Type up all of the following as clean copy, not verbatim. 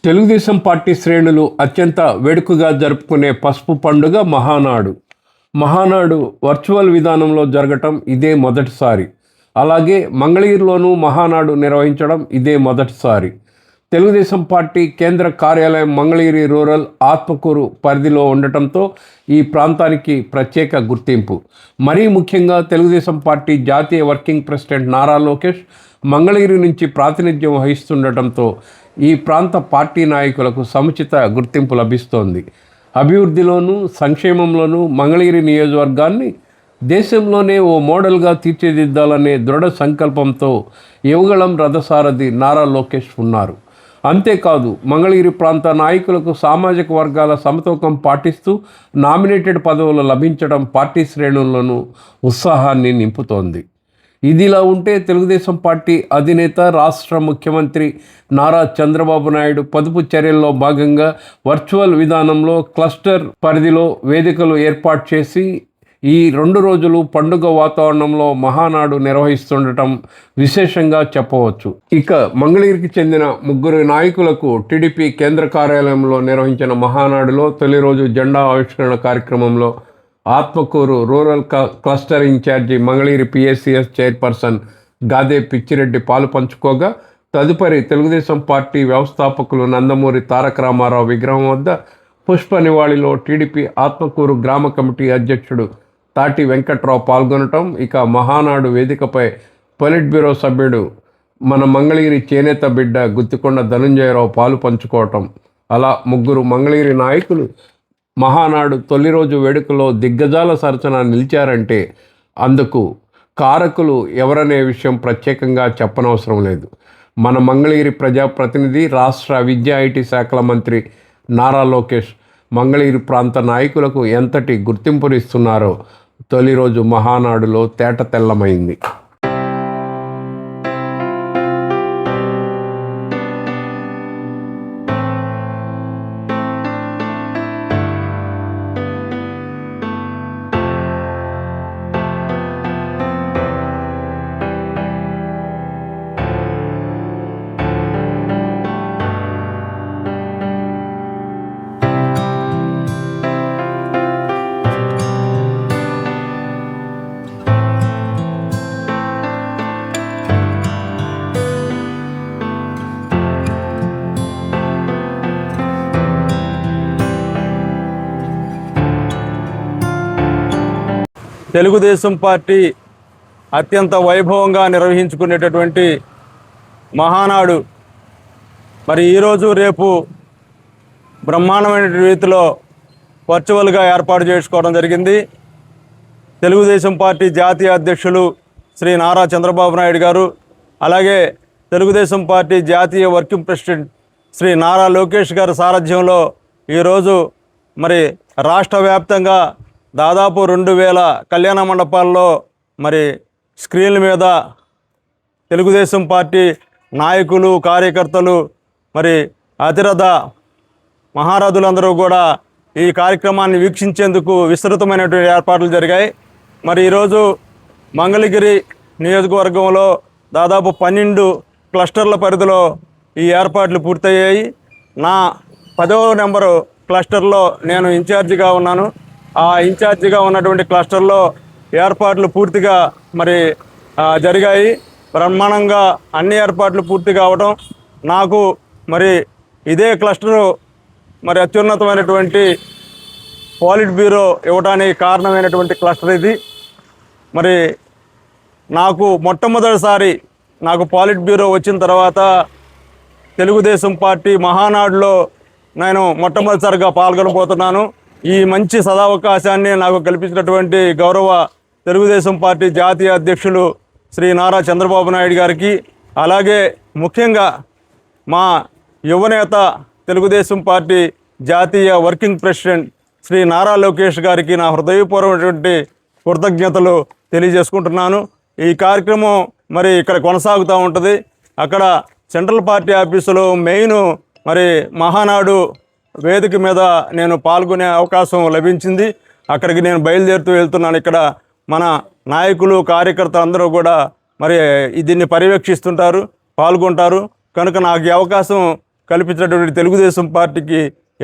Telugu Desam party శ్రేణులు అత్యంత వేడుకగా జరుపుకునే పసుపు పండుగ మహానాడు. మహానాడు వర్చువల్ విధానంలో జరగటం ఇదే మొదటిసారి. అలాగే మంగళగిరిలోనూ మహానాడు నిర్వహించడం ఇదే మొదటిసారి. తెలుగుదేశం పార్టీ కేంద్ర కార్యాలయం మంగళగిరి రూరల్ ఆత్మకూరు పరిధిలో ఉండటంతో ఈ ప్రాంతానికి ప్రత్యేక గుర్తింపు. మరీ ముఖ్యంగా తెలుగుదేశం పార్టీ జాతీయ వర్కింగ్ ప్రెసిడెంట్ నారా లోకేష్ మంగళగిరి నుంచి ప్రాతినిధ్యం వహిస్తుండటంతో ఈ ప్రాంత పార్టీ నాయకులకు సముచిత గుర్తింపు లభిస్తోంది. అభివృద్ధిలోనూ సంక్షేమంలోనూ మంగళగిరి నియోజకవర్గాన్ని దేశంలోనే ఓ మోడల్గా తీర్చిదిద్దాలనే దృఢ సంకల్పంతో యువగళం రథసారథి నారా లోకేష్ ఉన్నారు. అంతేకాదు, మంగళగిరి ప్రాంత నాయకులకు సామాజిక వర్గాల సమతూకం పాటిస్తూ నామినేటెడ్ పదవులు లభించడం పార్టీ శ్రేణుల్లోనూ ఉత్సాహాన్ని నింపుతోంది. ఇదిలా ఉంటే తెలుగుదేశం పార్టీ అధినేత రాష్ట్ర ముఖ్యమంత్రి నారా చంద్రబాబు నాయుడు పొదుపు చర్యల్లో భాగంగా వర్చువల్ విధానంలో క్లస్టర్ పరిధిలో వేదికలు ఏర్పాటు చేసి ఈ 2 రోజులు పండుగ వాతావరణంలో మహానాడు నిర్వహిస్తుండటం విశేషంగా చెప్పవచ్చు. ఇక మంగళగిరికి చెందిన 3 నాయకులకు టీడీపీ కేంద్ర కార్యాలయంలో నిర్వహించిన మహానాడులో తొలి రోజు జెండా ఆవిష్కరణ కార్యక్రమంలో Atmakur rural cluster in charge Mangalagiri PSCS chairperson Gade Pichireddy పాలు పంచుకోగా, తదుపరి తెలుగుదేశం పార్టీ వ్యవస్థాపకులు నందమూరి తారక రామారావు విగ్రహం వద్ద పుష్ప నివాళిలో టీడీపీ ఆత్మకూరు గ్రామ కమిటీ అధ్యక్షుడు తాటి వెంకట్రావు పాల్గొనటం, ఇక మహానాడు వేదికపై పొలిట్ బ్యూరో సభ్యుడు మన మంగళగిరి చేనేత బిడ్డ గుత్తికొండ ధనుంజయరావు పాలు పంచుకోవటం, అలా 3 మంగళగిరి నాయకులు మహానాడు తొలి రోజు వేడుకలో దిగ్గజాల సరసన నిలిచారంటే అందుకు కారకులు ఎవరనే విషయం ప్రత్యేకంగా చెప్పనవసరం లేదు. మన మంగళగిరి ప్రజాప్రతినిధి, రాష్ట్ర విద్యా ఐటీ శాఖల మంత్రి నారా లోకేష్ మంగళగిరి ప్రాంత నాయకులకు ఎంతటి గుర్తింపునిస్తున్నారో తొలి రోజు మహానాడులో తేటతెల్లమైంది. తెలుగుదేశం పార్టీ అత్యంత వైభవంగా నిర్వహించుకునేటటువంటి మహానాడు మరి ఈరోజు రేపు బ్రహ్మాండమైన రీతిలో వర్చువల్గా ఏర్పాటు చేసుకోవడం జరిగింది. తెలుగుదేశం పార్టీ జాతీయ అధ్యక్షులు శ్రీ నారా చంద్రబాబు నాయుడు గారు, అలాగే తెలుగుదేశం పార్టీ జాతీయ వర్కింగ్ ప్రెసిడెంట్ శ్రీ నారా లోకేష్ గారి సారథ్యంలో ఈరోజు మరి రాష్ట్ర వ్యాప్తంగా దాదాపు 2000 కళ్యాణ మండపాల్లో మరి స్క్రీన్ల మీద తెలుగుదేశం పార్టీ నాయకులు, కార్యకర్తలు, మరి అతిరథ మహారథులందరూ కూడా ఈ కార్యక్రమాన్ని వీక్షించేందుకు విస్తృతమైనటువంటి ఏర్పాట్లు జరిగాయి. మరి ఈరోజు మంగళగిరి నియోజకవర్గంలో దాదాపు 12 క్లస్టర్ల పరిధిలో ఈ ఏర్పాట్లు పూర్తయ్యాయి. నా 10వ నెంబరు క్లస్టర్లో నేను ఇన్ఛార్జిగా ఉన్నాను. ఆ ఇన్ఛార్జిగా ఉన్నటువంటి క్లస్టర్లో ఏర్పాట్లు పూర్తిగా మరి జరిగాయి. బ్రహ్మాండంగా అన్ని ఏర్పాట్లు పూర్తి కావడం, నాకు మరి ఇదే క్లస్టరు మరి అత్యున్నతమైనటువంటి పాలిట్ బ్యూరో ఇవ్వడానికి కారణమైనటువంటి క్లస్టర్ ఇది. మరి నాకు మొట్టమొదటిసారి నాకు పాలిట్ బ్యూరో వచ్చిన తర్వాత తెలుగుదేశం పార్టీ మహానాడులో నేను మొట్టమొదటిసారిగా పాల్గొనబోతున్నాను. ఈ మంచి సదావకాశాన్ని నాకు కల్పించినటువంటి గౌరవ తెలుగుదేశం పార్టీ జాతీయ అధ్యక్షులు శ్రీ నారా చంద్రబాబు నాయుడు గారికి, అలాగే ముఖ్యంగా మా యువనేత తెలుగుదేశం పార్టీ జాతీయ వర్కింగ్ ప్రెసిడెంట్ శ్రీ నారా లోకేష్ గారికి నా హృదయపూర్వకమైనటువంటి కృతజ్ఞతలు తెలియజేసుకుంటున్నాను. ఈ కార్యక్రమం మరి ఇక్కడ కొనసాగుతూ ఉంటుంది. అక్కడ సెంట్రల్ పార్టీ ఆఫీసులో మెయిన్ మరి మహానాడు వేదిక మీద నేను పాల్గొనే అవకాశం లభించింది. అక్కడికి నేను బయలుదేరుతూ వెళ్తున్నాను. ఇక్కడ మన నాయకులు, కార్యకర్తలు అందరూ కూడా మరి దీన్ని పర్యవేక్షిస్తుంటారు, పాల్గొంటారు. కనుక నాకు ఈ అవకాశం కల్పించినటువంటి తెలుగుదేశం పార్టీకి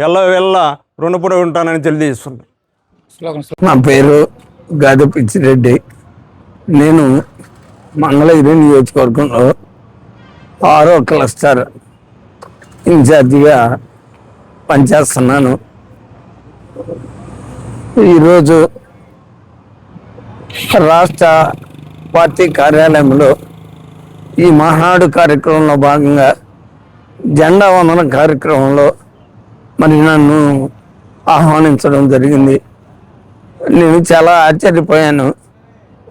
ఎల్లవెల్ల రుణపడి ఉంటానని తెలియజేస్తున్నాను. నా పేరు గాది పిచ్చిరెడ్డి. నేను మంగళగిరి నియోజకవర్గంలో 6వ క్లస్టర్ ఇన్ఛార్జిగా పనిచేస్తున్నాను. ఈరోజు రాష్ట్ర పార్టీ కార్యాలయంలో ఈ మహానాడు కార్యక్రమంలో భాగంగా జెండా వందన కార్యక్రమంలో మరి నన్ను ఆహ్వానించడం జరిగింది. నేను చాలా ఆశ్చర్యపోయాను.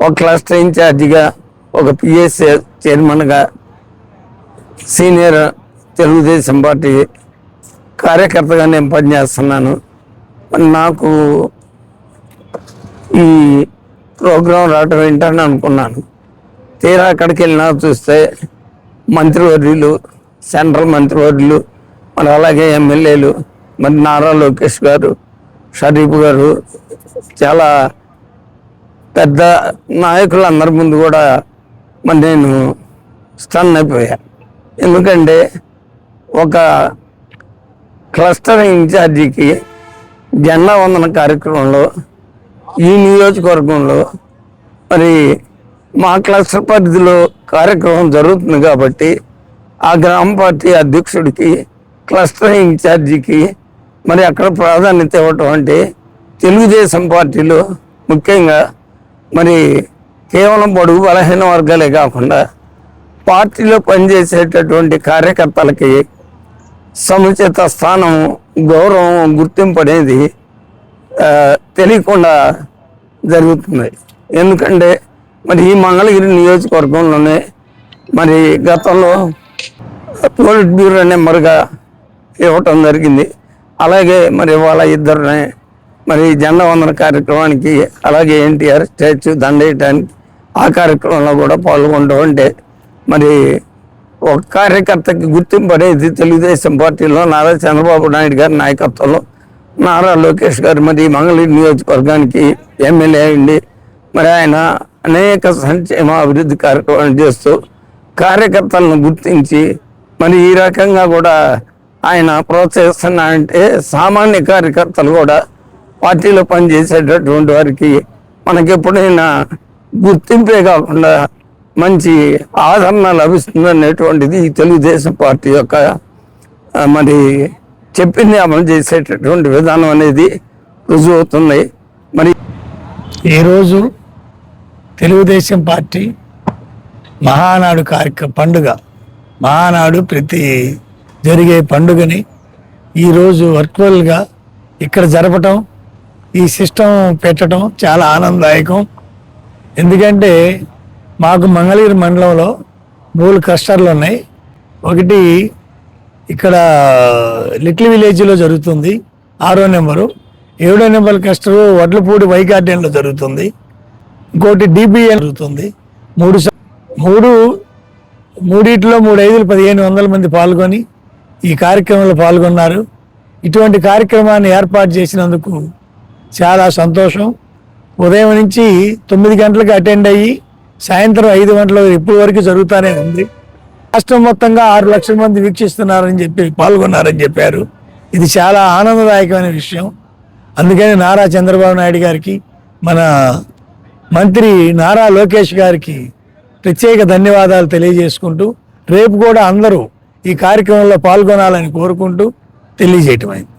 ఒక క్లస్టర్ ఇన్ఛార్జిగా, ఒక పిఎస్ఏ చైర్మన్గా, సీనియర్ తెలుగుదేశం పార్టీ కార్యకర్తగా నేను పనిచేస్తున్నాను. నాకు ఈ ప్రోగ్రాం రావడం ఏంటని అనుకున్నాను. తీరా అక్కడికి వెళ్ళినా చూస్తే మంత్రివర్యులు, సెంట్రల్ మంత్రివర్యులు, మరి అలాగే ఎమ్మెల్యేలు, మరి నారా లోకేష్ గారు, షరీఫ్ గారు, చాలా పెద్ద నాయకులందరి ముందు కూడా మరి నేను స్టన్ అయిపోయాను. ఎందుకంటే ఒక క్లస్టర్ ఇన్ఛార్జికి జెండా వందన కార్యక్రమంలో ఈ నియోజకవర్గంలో మరి మా క్లస్టర్ పరిధిలో కార్యక్రమం జరుగుతుంది కాబట్టి ఆ గ్రామ పార్టీ అధ్యక్షుడికి, క్లస్టర్ ఇన్ఛార్జికి మరి అక్కడ ప్రాధాన్యత ఇవ్వటం అంటే తెలుగుదేశం పార్టీలో ముఖ్యంగా మరి కేవలం బడుగు బలహీన వర్గాలే కాకుండా పార్టీలో పనిచేసేటటువంటి కార్యకర్తలకి సముచిత స్థానం, గౌరవం, గుర్తింపు అనేది తెలియకుండా జరుగుతుంది. ఎందుకంటే మరి ఈ మంగళగిరి నియోజకవర్గంలోనే మరి గతంలో పోలిట్ బ్యూరో నెంబర్గా ఇవ్వటం జరిగింది. అలాగే మరి వాళ్ళ ఇద్దరిని మరి జెండా వందన కార్యక్రమానికి, అలాగే ఎన్టీఆర్ స్టాచ్యూ దండేయటానికి ఆ కార్యక్రమంలో కూడా పాల్గొనడం అంటే మరి ఒక కార్యకర్తకి గుర్తింపు అనేది తెలుగుదేశం పార్టీలో నారా చంద్రబాబు నాయుడు గారి నాయకత్వంలో నారా లోకేష్ గారు మరి మంగళగిరి నియోజకవర్గానికి ఎమ్మెల్యే అయ్యింది. మరి ఆయన అనేక సంక్షేమ అభివృద్ధి కార్యక్రమాలు చేస్తూ కార్యకర్తలను గుర్తించి మరి ఈ రకంగా కూడా ఆయన ప్రోత్సహిస్తున్నారంటే సామాన్య కార్యకర్తలు కూడా పార్టీలో పనిచేసేటటువంటి వారికి మనకెప్పుడైనా గుర్తింపే కాకుండా మంచి ఆదరణ లభిస్తుంది అనేటువంటిది తెలుగుదేశం పార్టీ యొక్క మరి చెప్పింది అమలు చేసేటటువంటి విధానం అనేది రుజువు అవుతుంది. మరి ఈరోజు తెలుగుదేశం పార్టీ మహానాడు పండుగ, మహానాడు ప్రతి జరిగే పండుగని ఈరోజు వర్చువల్గా ఇక్కడ జరపటం, ఈ సిస్టమ్ పెట్టడం చాలా ఆనందదాయకం. ఎందుకంటే మాకు మంగళగిరి మండలంలో 3 క్లస్టర్లు ఉన్నాయి. ఒకటి ఇక్కడ లిటిల్ విలేజ్లో జరుగుతుంది 6వ నెంబరు, 7వ నెంబర్ క్లస్టర్ వడ్లపూడి వై గార్డెన్లో జరుగుతుంది, ఇంకోటి డిబిఎన్ జరుగుతుంది. మూడిట్లో 3,500-1,500 మంది పాల్గొని ఈ కార్యక్రమంలో పాల్గొన్నారు. ఇటువంటి కార్యక్రమాన్ని ఏర్పాటు చేసినందుకు చాలా సంతోషం. ఉదయం నుంచి 9 గంటలకు అటెండ్ అయ్యి సాయంత్రం 5 గంటల ఇప్పటి వరకు జరుగుతూనే ఉంది. రాష్ట్రం మొత్తంగా 6 లక్షల మంది వీక్షిస్తున్నారని చెప్పి పాల్గొన్నారని చెప్పారు. ఇది చాలా ఆనందదాయకమైన విషయం. అందుకని నారా చంద్రబాబు నాయుడు గారికి, మన మంత్రి నారా లోకేష్ గారికి ప్రత్యేక ధన్యవాదాలు తెలియజేసుకుంటూ రేపు కూడా అందరూ ఈ కార్యక్రమంలో పాల్గొనాలని కోరుకుంటూ తెలియజేయటమైంది.